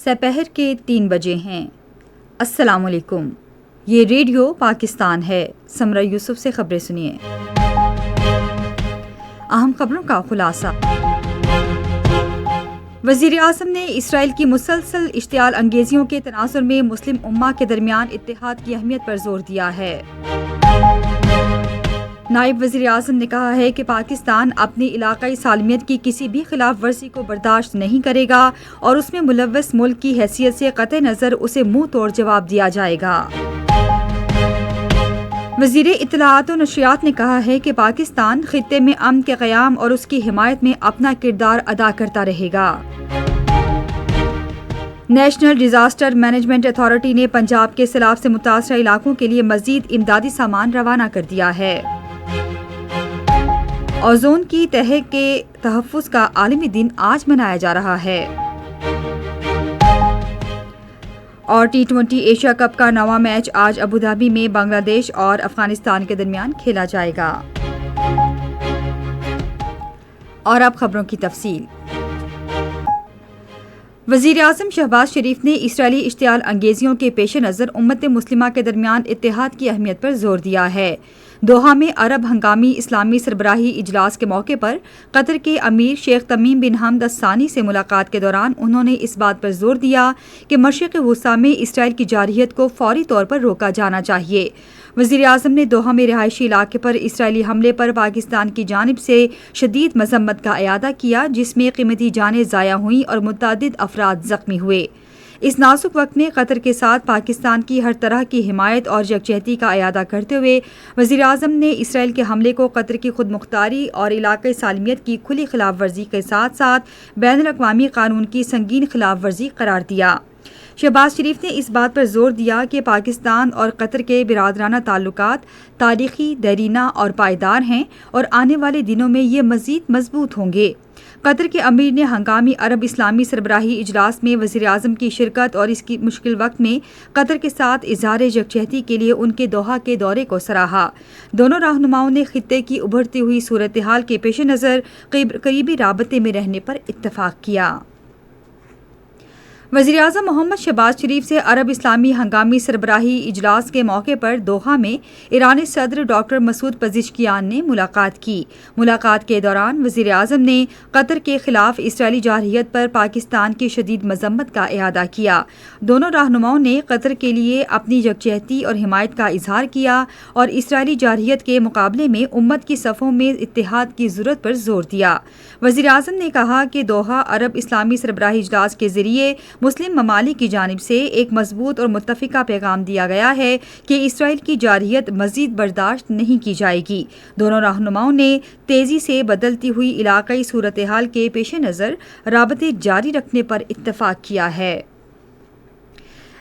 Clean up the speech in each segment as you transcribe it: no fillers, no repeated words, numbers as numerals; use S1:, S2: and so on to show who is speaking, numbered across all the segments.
S1: سپہر کے 3 بجے ہیں۔ السلام علیکم، یہ ریڈیو پاکستان ہے۔ سمرہ یوسف سے خبریں سنیے۔ اہم خبروں کا خلاصہ۔ وزیر اعظم نے اسرائیل کی مسلسل اشتعال انگیزیوں کے تناظر میں مسلم امہ کے درمیان اتحاد کی اہمیت پر زور دیا ہے۔ نائب وزیر اعظم نے کہا ہے کہ پاکستان اپنی علاقائی سالمیت کی کسی بھی خلاف ورزی کو برداشت نہیں کرے گا اور اس میں ملوث ملک کی حیثیت سے قطع نظر اسے منہ توڑ جواب دیا جائے گا۔ وزیر اطلاعات و نشریات نے کہا ہے کہ پاکستان خطے میں امن کے قیام اور اس کی حمایت میں اپنا کردار ادا کرتا رہے گا۔ نیشنل ڈیزاسٹر مینجمنٹ اتھارٹی نے پنجاب کے سیلاب سے متاثرہ علاقوں کے لیے مزید امدادی سامان روانہ کر دیا ہے۔ اوزون کی تہہ کے تحفظ کا عالمی دن آج منایا جا رہا ہے۔ اور T20 ایشیا کپ کا 9واں میچ آج ابوظہبی میں بنگلہ دیش اور افغانستان کے درمیان کھیلا جائے گا۔ اور اب خبروں کی تفصیل۔ وزیر اعظم شہباز شریف نے اسرائیلی اشتعال انگیزیوں کے پیش نظر امت مسلمہ کے درمیان اتحاد کی اہمیت پر زور دیا ہے۔ دوحہ میں عرب ہنگامی اسلامی سربراہی اجلاس کے موقع پر قطر کے امیر شیخ تمیم بن حمد الثانی سے ملاقات کے دوران انہوں نے اس بات پر زور دیا کہ مشرق وسطیٰ میں اسرائیل کی جارحیت کو فوری طور پر روکا جانا چاہیے۔ وزیر اعظم نے دوحہ میں رہائشی علاقے پر اسرائیلی حملے پر پاکستان کی جانب سے شدید مذمت کا اعادہ کیا، جس میں قیمتی جانیں ضائع ہوئیں اور متعدد افراد زخمی ہوئے۔ اس نازک وقت میں قطر کے ساتھ پاکستان کی ہر طرح کی حمایت اور یکجہتی کا اعادہ کرتے ہوئے وزیر اعظم نے اسرائیل کے حملے کو قطر کی خود مختاری اور علاقائی سالمیت کی کھلی خلاف ورزی کے ساتھ ساتھ بین الاقوامی قانون کی سنگین خلاف ورزی قرار دیا۔ شہباز شریف نے اس بات پر زور دیا کہ پاکستان اور قطر کے برادرانہ تعلقات تاریخی، دیرینہ اور پائیدار ہیں اور آنے والے دنوں میں یہ مزید مضبوط ہوں گے۔ قطر کے امیر نے ہنگامی عرب اسلامی سربراہی اجلاس میں وزیر اعظم کی شرکت اور اس کی مشکل وقت میں قطر کے ساتھ اظہار یکجہتی کے لیے ان کے دوحہ کے دورے کو سراہا۔ دونوں رہنماؤں نے خطے کی ابھرتی ہوئی صورتحال کے پیش نظر قریبی رابطے میں رہنے پر اتفاق کیا۔ وزیر اعظم محمد شہباز شریف سے عرب اسلامی ہنگامی سربراہی اجلاس کے موقع پر دوحہ میں ایرانی صدر ڈاکٹر مسعود پزشکیان نے ملاقات کی۔ ملاقات کے دوران وزیر اعظم نے قطر کے خلاف اسرائیلی جارحیت پر پاکستان کی شدید مذمت کا اعادہ کیا۔ دونوں رہنماؤں نے قطر کے لیے اپنی یکجہتی اور حمایت کا اظہار کیا اور اسرائیلی جارحیت کے مقابلے میں امت کی صفوں میں اتحاد کی ضرورت پر زور دیا۔ وزیر اعظم نے کہا کہ دوحہ عرب اسلامی سربراہی اجلاس کے ذریعے مسلم ممالک کی جانب سے ایک مضبوط اور متفقہ پیغام دیا گیا ہے کہ اسرائیل کی جارحیت مزید برداشت نہیں کی جائے گی۔ دونوں رہنماؤں نے تیزی سے بدلتی ہوئی علاقائی صورتحال کے پیش نظر رابطے جاری رکھنے پر اتفاق کیا ہے۔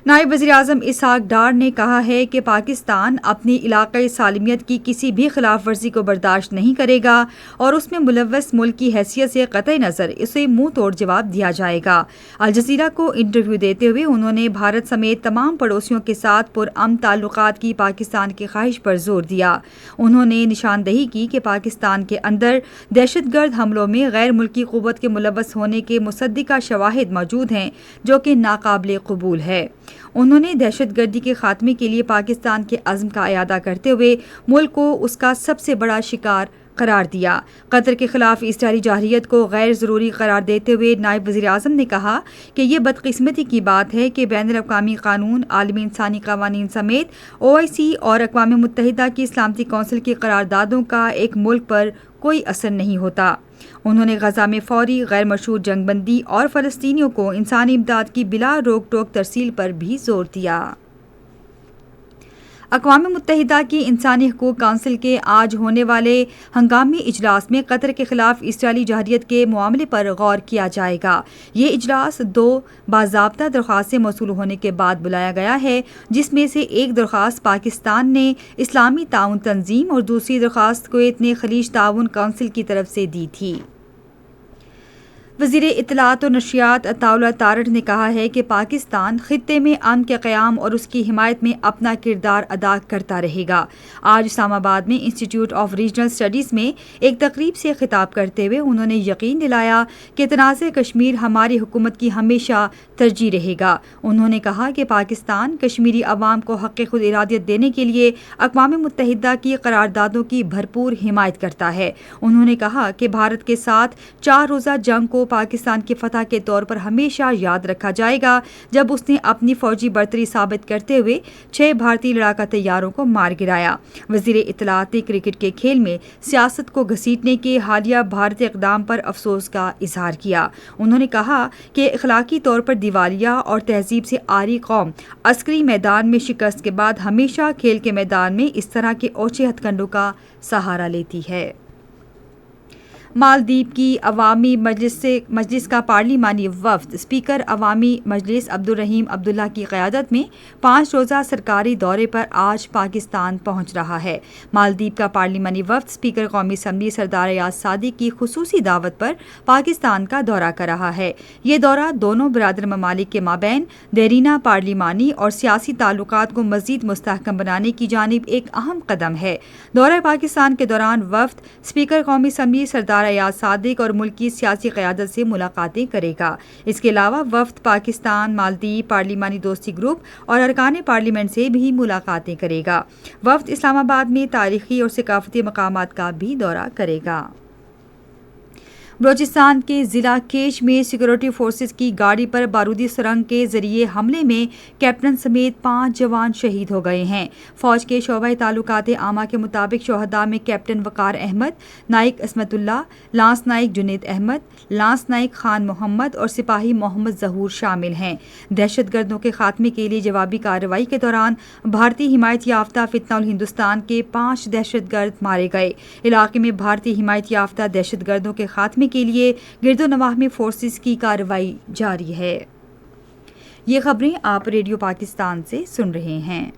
S1: نائب وزیر اعظم اسحاق ڈار نے کہا ہے کہ پاکستان اپنی علاقائی سالمیت کی کسی بھی خلاف ورزی کو برداشت نہیں کرے گا اور اس میں ملوث ملک کی حیثیت سے قطع نظر اسے منہ توڑ جواب دیا جائے گا۔ الجزیرہ کو انٹرویو دیتے ہوئے انہوں نے بھارت سمیت تمام پڑوسیوں کے ساتھ پرامن تعلقات کی پاکستان کی خواہش پر زور دیا۔ انہوں نے نشاندہی کی کہ پاکستان کے اندر دہشت گرد حملوں میں غیر ملکی قوت کے ملوث ہونے کے مصدقہ شواہد موجود ہیں، جو کہ ناقابل قبول ہے۔ انہوں نے دہشت گردی کے خاتمے کے لیے پاکستان کے عزم کا اعادہ کرتے ہوئے ملک کو اس کا سب سے بڑا شکار قرار دیا۔ قطر کے خلاف اسرائیلی جارحیت کو غیر ضروری قرار دیتے ہوئے نائب وزیر اعظم نے کہا کہ یہ بدقسمتی کی بات ہے کہ بین الاقوامی قانون، عالمی انسانی قوانین سمیت OIC اور اقوام متحدہ کی سلامتی کونسل کی قراردادوں کا ایک ملک پر کوئی اثر نہیں ہوتا۔ انہوں نے غزہ میں فوری غیر مشروط جنگ بندی اور فلسطینیوں کو انسانی امداد کی بلا روک ٹوک ترسیل پر بھی زور دیا۔ اقوام متحدہ کی انسانی حقوق کونسل کے آج ہونے والے ہنگامی اجلاس میں قطر کے خلاف اسرائیلی جارحیت کے معاملے پر غور کیا جائے گا۔ یہ اجلاس 2 باضابطہ درخواستیں موصول ہونے کے بعد بلایا گیا ہے، جس میں سے ایک درخواست پاکستان نے اسلامی تعاون تنظیم اور دوسری درخواست کویت نے خلیج تعاون کونسل کی طرف سے دی تھی۔ وزیر اطلاعات و نشریات عطاء اللہ تارڑ نے کہا ہے کہ پاکستان خطے میں امن کے قیام اور اس کی حمایت میں اپنا کردار ادا کرتا رہے گا۔ آج اسلام آباد میں انسٹی ٹیوٹ آف ریجنل اسٹڈیز میں ایک تقریب سے خطاب کرتے ہوئے انہوں نے یقین دلایا کہ تنازع کشمیر ہماری حکومت کی ہمیشہ ترجیح رہے گا۔ انہوں نے کہا کہ پاکستان کشمیری عوام کو حق خود ارادیت دینے کے لیے اقوام متحدہ کی قراردادوں کی بھرپور حمایت کرتا ہے۔ انہوں نے کہا کہ بھارت کے ساتھ 4 روزہ جنگ کو پاکستان کی فتح کے طور پر ہمیشہ یاد رکھا جائے گا، جب اس نے اپنی فوجی برتری ثابت کرتے ہوئے 6 بھارتی لڑاکا طیاروں کو مار گرایا۔ وزیر اطلاعات نے کرکٹ کے کھیل میں سیاست کو گھسیٹنے کے حالیہ بھارتی اقدام پر افسوس کا اظہار کیا۔ انہوں نے کہا کہ اخلاقی طور پر دیوالیہ اور تہذیب سے عاری قوم عسکری میدان میں شکست کے بعد ہمیشہ کھیل کے میدان میں اس طرح کے اوچھے ہتھ کنڈوں کا سہارا لیتی ہے۔ مالدیپ کی عوامی مجلس کا پارلیمانی وفد اسپیکر عوامی مجلس عبدالرحیم عبداللہ کی قیادت میں 5 روزہ سرکاری دورے پر آج پاکستان پہنچ رہا ہے۔ مالدیپ کا پارلیمانی وفد اسپیکر قومی اسمبلی سردار ایاز صادق کی خصوصی دعوت پر پاکستان کا دورہ کر رہا ہے۔ یہ دورہ دونوں برادر ممالک کے مابین دیرینہ پارلیمانی اور سیاسی تعلقات کو مزید مستحکم بنانے کی جانب ایک اہم قدم ہے۔ دورہ پاکستان کے دوران وفد اسپیکر قومی اسمبلی سردار ایاز صادق اور ملک کی سیاسی قیادت سے ملاقاتیں کرے گا۔ اس کے علاوہ وفد پاکستان مالدیپ پارلیمانی دوستی گروپ اور ارکان پارلیمنٹ سے بھی ملاقاتیں کرے گا۔ وفد اسلام آباد میں تاریخی اور ثقافتی مقامات کا بھی دورہ کرے گا۔ بلوچستان کے ضلع کیش میں سیکورٹی فورسز کی گاڑی پر بارودی سرنگ کے ذریعے حملے میں کیپٹن سمیت 5 جوان شہید ہو گئے ہیں۔ فوج کے شعبہ تعلقات عامہ کے مطابق شہداء میں کیپٹن وقار احمد، نائک عصمت اللہ، لانس نائک جنید احمد، لانس نائک خان محمد اور سپاہی محمد ظہور شامل ہیں۔ دہشت گردوں کے خاتمے کے لیے جوابی کارروائی کے دوران بھارتی حمایت یافتہ فتنہ الہندوستان کے 5 دہشت گرد مارے گئے۔ علاقے میں بھارتی حمایت یافتہ دہشت گردوں کے خاتمے کے لیے گرد و نواح میں فورسز کی کارروائی جاری ہے۔ یہ خبریں آپ ریڈیو پاکستان سے سن رہے ہیں۔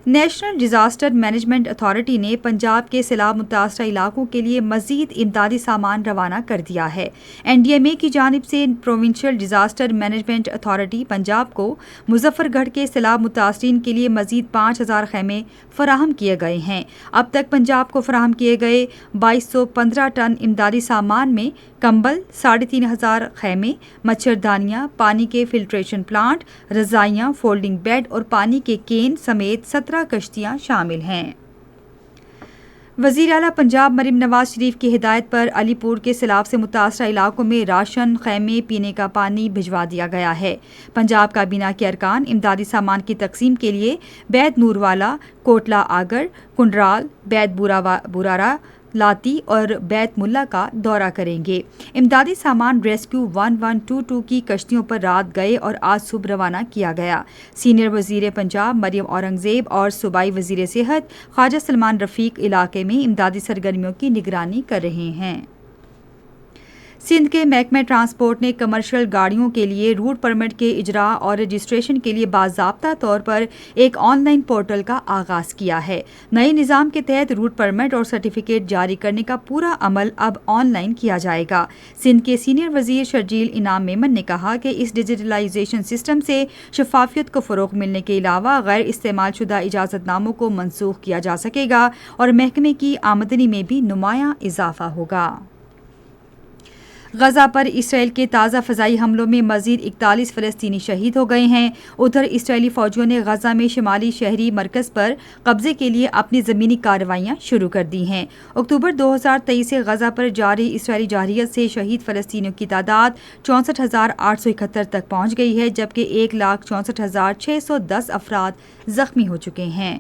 S1: نیشنل ڈیزاسٹر مینجمنٹ اتھارٹی نے پنجاب کے سیلاب متاثرہ علاقوں کے لیے مزید امدادی سامان روانہ کر دیا ہے۔ NDMA کی جانب سے provincial disaster management authority Punjab کو مظفر گڑھ کے سیلاب متاثرین کے لیے مزید 5000 خیمے فراہم کیے گئے ہیں۔ اب تک پنجاب کو فراہم کیے گئے 2215 ٹن امدادی سامان میں کمبل، 3500 خیمے، مچھردانیاں، پانی کے فلٹریشن پلانٹ، رضائیاں، فولڈنگ بیڈ اور پانی کے کین سمیت 17 کشتیاں شامل ہیں۔ وزیر اعلیٰ پنجاب مریم نواز شریف کی ہدایت پر علی پور کے سیلاب سے متاثرہ علاقوں میں راشن، خیمے، پینے کا پانی بھجوا دیا گیا ہے۔ پنجاب کابینہ کے ارکان امدادی سامان کی تقسیم کے لیے بیت نوروالا، کوٹلہ آگر، کنڈرال، بیت بورارا، لاتی اور بیت ملا کا دورہ کریں گے۔ امدادی سامان ریسکیو 1122 کی کشتیوں پر رات گئے اور آج صبح روانہ کیا گیا۔ سینئر وزیر پنجاب مریم اورنگزیب اور صوبائی وزیر صحت خواجہ سلمان رفیق علاقے میں امدادی سرگرمیوں کی نگرانی کر رہے ہیں۔ سندھ کے محکمہ ٹرانسپورٹ نے کمرشل گاڑیوں کے لیے روٹ پرمٹ کے اجراء اور رجسٹریشن کے لیے باضابطہ طور پر ایک آن لائن پورٹل کا آغاز کیا ہے۔ نئے نظام کے تحت روٹ پرمٹ اور سرٹیفکیٹ جاری کرنے کا پورا عمل اب آن لائن کیا جائے گا۔ سندھ کے سینئر وزیر شرجیل انعام میمن نے کہا کہ اس ڈیجیٹلائزیشن سسٹم سے شفافیت کو فروغ ملنے کے علاوہ غیر استعمال شدہ اجازت ناموں کو منسوخ کیا جا سکے گا اور محکمے کی آمدنی میں بھی نمایاں اضافہ ہوگا۔ غزہ پر اسرائیل کے تازہ فضائی حملوں میں مزید 41 فلسطینی شہید ہو گئے ہیں۔ ادھر اسرائیلی فوجیوں نے غزہ میں شمالی شہری مرکز پر قبضے کے لیے اپنی زمینی کارروائیاں شروع کر دی ہیں۔ اکتوبر 2023 سے غزہ پر جاری اسرائیلی جارحیت سے شہید فلسطینیوں کی تعداد 64,871 تک پہنچ گئی ہے، جبکہ 1,64,610 افراد زخمی ہو چکے ہیں۔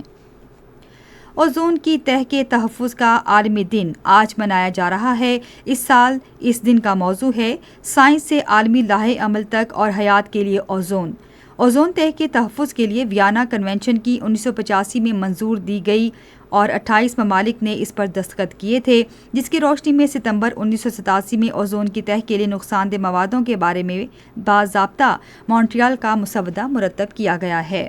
S1: اوزون کی تہہ کے تحفظ کا عالمی دن آج منایا جا رہا ہے۔ اس سال اس دن کا موضوع ہے سائنس سے عالمی لاہ عمل تک اور حیات کے لیے اوزون۔ اوزون تہہ کے تحفظ کے لیے ویانا کنونشن کی 1985 میں منظور دی گئی اور 28 ممالک نے اس پر دستخط کیے تھے، جس کی روشنی میں ستمبر 1987 میں اوزون کی تہہ کے لیے نقصان دہ موادوں کے بارے میں باضابطہ مونٹریال کا مسودہ مرتب کیا گیا ہے۔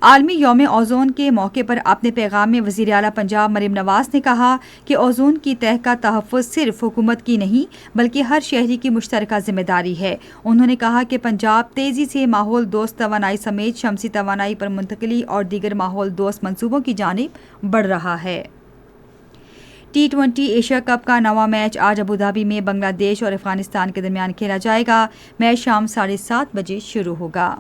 S1: عالمی یوم اوزون کے موقع پر اپنے پیغام میں وزیر اعلیٰ پنجاب مریم نواز نے کہا کہ اوزون کی تہہ کا تحفظ صرف حکومت کی نہیں بلکہ ہر شہری کی مشترکہ ذمہ داری ہے۔ انہوں نے کہا کہ پنجاب تیزی سے ماحول دوست توانائی سمیت شمسی توانائی پر منتقلی اور دیگر ماحول دوست منصوبوں کی جانب بڑھ رہا ہے۔ T20 ایشیا کپ کا نواں میچ آج ابوظہبی میں بنگلہ دیش اور افغانستان کے درمیان کھیلا جائے گا۔ میچ شام 7:30 بجے شروع ہوگا۔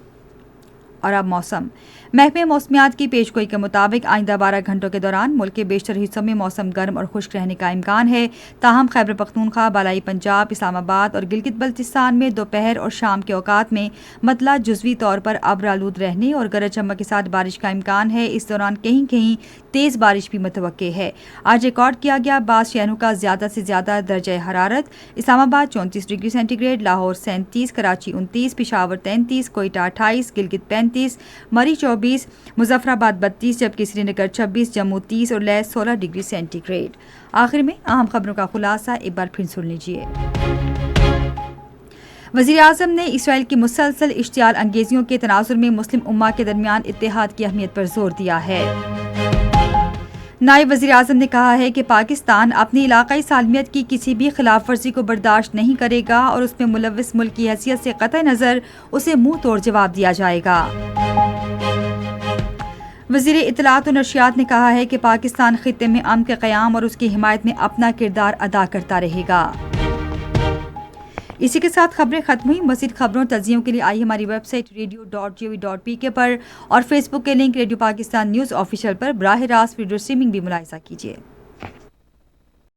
S1: اور اب موسم۔ محکمہ موسمیات کی پیشگوئی کے مطابق آئندہ 12 گھنٹوں کے دوران ملک کے بیشتر حصوں میں موسم گرم اور خشک رہنے کا امکان ہے، تاہم خیبر پختونخوا، بالائی پنجاب، اسلام آباد اور گلگت بلتستان میں دوپہر اور شام کے اوقات میں مطلع جزوی طور پر ابر آلود رہنے اور گرج چمک کے ساتھ بارش کا امکان ہے۔ اس دوران کہیں کہیں تیز بارش بھی متوقع ہے۔ آج ریکارڈ کیا گیا بعض شہروں کا زیادہ سے زیادہ درجہ حرارت: Islamabad 34 degree centigrade, Lahore 37، Karachi 29، Peshawar 33، Quetta 28، Gilgit 35، Murree 24، Muzaffarabad 32، جبکہ سری نگر 26، جموں 30 اور لیہ 16 ڈگری سینٹی گریڈ۔ آخر میں اہم خبروں کا خلاصہ ایک بار پھر سن لیجیے۔ وزیر اعظم نے اسرائیل کی مسلسل اشتعال انگیزیوں کے تناظر میں مسلم امہ کے درمیان اتحاد کی اہمیت پر زور دیا ہے۔ نائب وزیر اعظم نے کہا ہے کہ پاکستان اپنی علاقائی سالمیت کی کسی بھی خلاف ورزی کو برداشت نہیں کرے گا اور اس میں ملوث ملک کی حیثیت سے قطع نظر اسے منہ توڑ جواب دیا جائے گا۔ وزیر اطلاعات و نشریات نے کہا ہے کہ پاکستان خطے میں امن کے قیام اور اس کی حمایت میں اپنا کردار ادا کرتا رہے گا۔ اسی کے ساتھ خبریں ختم ہوئی۔ مزید خبروں تجزیوں کے لیے آئیے ہماری ویب سائٹ radio.gov.pk پر اور فیس بک کے link radio Pakistan news official پر براہ راست ویڈیو اسٹریمنگ بھی ملاحظہ کیجیے۔